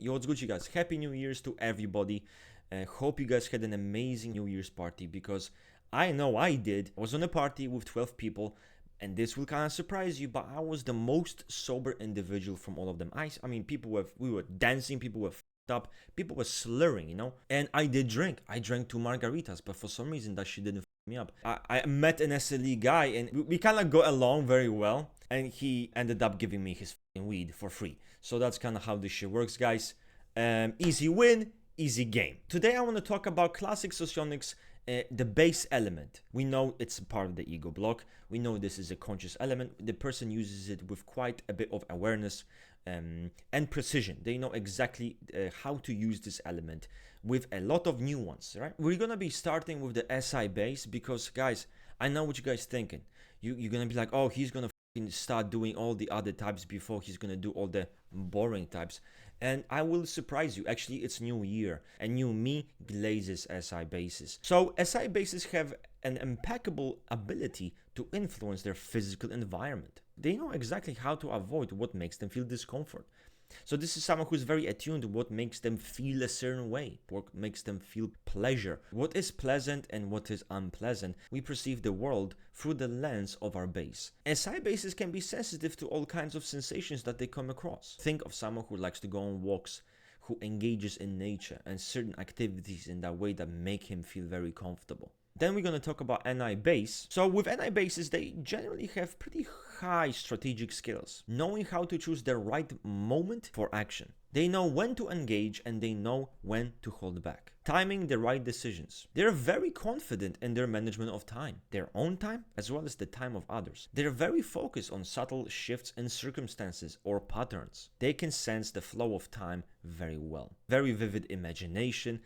Yo, what's good, you guys? Happy New Year's to everybody. Hope you guys had an amazing New Year's party because I know I did. I was on a party with 12 people, and this will kind of surprise you, but I was the most sober individual from all of them. I mean, we were dancing, people were f***ed up, people were slurring. And I did drink. I drank 2 margaritas, but for some reason that shit didn't f*** me up. I met an SLE guy, and we kind of got along very well, and he ended up giving me his weed for free. So that's kind of how this shit works, guys. Easy win, easy game. Today I want to talk about classic socionics, the base element. We know it's part of the ego block. We know this is a conscious element. The person uses it with quite a bit of awareness and precision. They know exactly how to use this element with a lot of nuance, right? We're going to be starting with the SI base because, guys, I know what you guys thinking. You're going to be like, oh, he's going to start doing all the other types before he's gonna do all the boring types, and I will surprise you. Actually, it's new year and new me glazes SI bases. So SI bases have an impeccable ability to influence their physical environment. They know exactly how to avoid what makes them feel discomfort. So this is someone who's very attuned to what makes them feel a certain way, what makes them feel pleasure, what is pleasant and what is unpleasant. We perceive the world through the lens of our base. SI bases can be sensitive to all kinds of sensations that they come across. Think of someone who likes to go on walks, who engages in nature and certain activities in that way that make him feel very comfortable. Then we're going to talk about NI base. So with NI bases, they generally have pretty high strategic skills, knowing how to choose the right moment for action. They know when to engage and they know when to hold back, timing the right decisions. They're very confident in their management of time, their own time as well as the time of others. They're very focused on subtle shifts in circumstances or patterns. They can sense the flow of time very well. Very vivid imagination,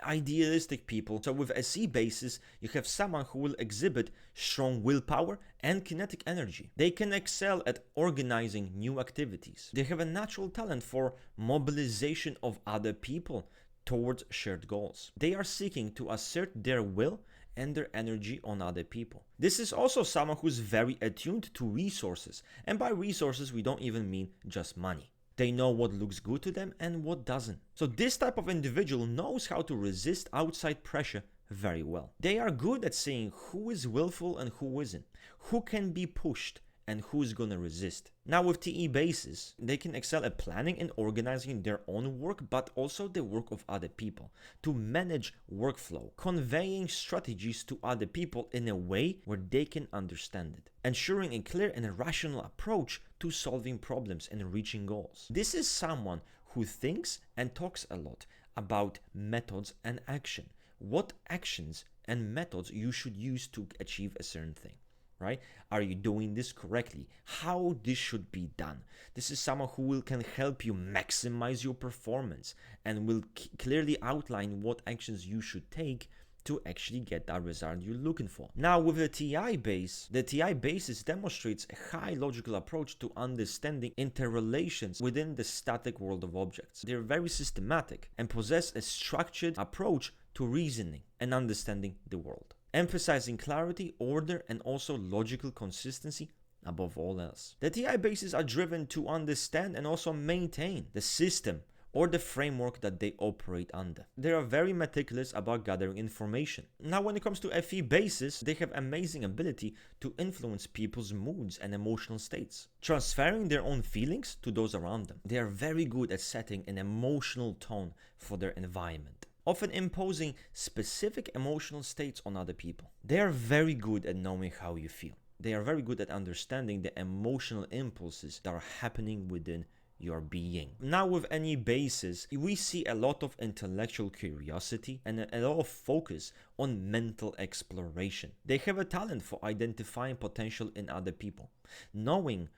idealistic people. So with SE bases, you have someone who will exhibit strong willpower and kinetic energy. They can excel at organizing new activities. They have a natural talent for mobilization of other people towards shared goals. They are seeking to assert their will and their energy on other people. This is also someone who's very attuned to resources, and by resources we don't even mean just money. They know what looks good to them and what doesn't. So this type of individual knows how to resist outside pressure very well. They are good at seeing who is willful and who isn't, who can be pushed and who's gonna resist. Now with TE bases, they can excel at planning and organizing their own work, but also the work of other people, to manage workflow, conveying strategies to other people in a way where they can understand it, ensuring a clear and a rational approach to solving problems and reaching goals. This is someone who thinks and talks a lot about methods and action, what actions and methods you should use to achieve a certain thing. Right? Are you doing this correctly? How this should be done? This is someone who can help you maximize your performance and will clearly outline what actions you should take to actually get that result you're looking for. Now with the TI base, the TI basis demonstrates a high logical approach to understanding interrelations within the static world of objects. They're very systematic and possess a structured approach to reasoning and understanding the world, emphasizing clarity, order, and also logical consistency above all else. The TI bases are driven to understand and also maintain the system or the framework that they operate under. They are very meticulous about gathering information. Now when it comes to FE bases, they have amazing ability to influence people's moods and emotional states, transferring their own feelings to those around them. They are very good at setting an emotional tone for their environment, often imposing specific emotional states on other people. They are very good at knowing how you feel. They are very good at understanding the emotional impulses that are happening within your being. Now with any basis, we see a lot of intellectual curiosity and a lot of focus on mental exploration. They have a talent for identifying potential in other people, knowing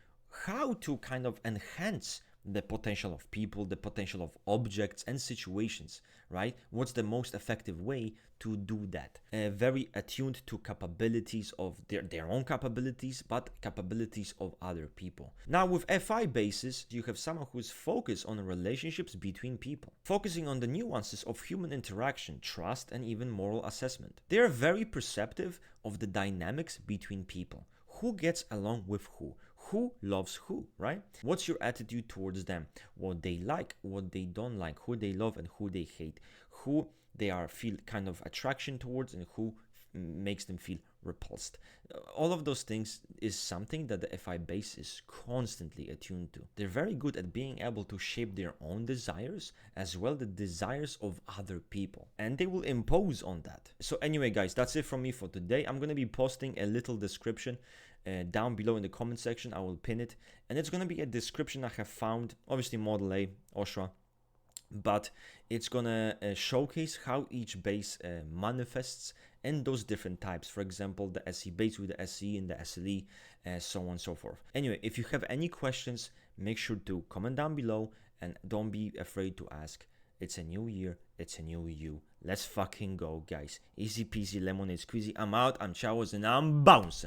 how to kind of enhance the potential of people, the potential of objects and situations, right? What's the most effective way to do that? Very attuned to capabilities of their own capabilities, but capabilities of other people. Now with FI basis, you have someone who's focused on relationships between people, focusing on the nuances of human interaction, trust, and even moral assessment. They are very perceptive of the dynamics between people. Who gets along with who who loves who, right? What's your attitude towards them? What they like, what they don't like, who they love and who they hate, who they are feel kind of attraction towards and who makes them feel repulsed. All of those things is something that the FI base is constantly attuned to. They're very good at being able to shape their own desires as well the desires of other people, and they will impose on that. So anyway guys, that's it from me for today. I'm going to be posting a little description down below in the comment section. I will pin it, and it's going to be a description I have found, obviously Model A, OSHA, but it's gonna showcase how each base manifests and those different types. For example, the SE base with the SE and the SLE, so on and so forth. Anyway, if you have any questions, make sure to comment down below and don't be afraid to ask. It's a new year, it's a new you. Let's fucking go, guys. Easy peasy lemon squeezy. I'm out, I'm Chowers, and I'm bouncing.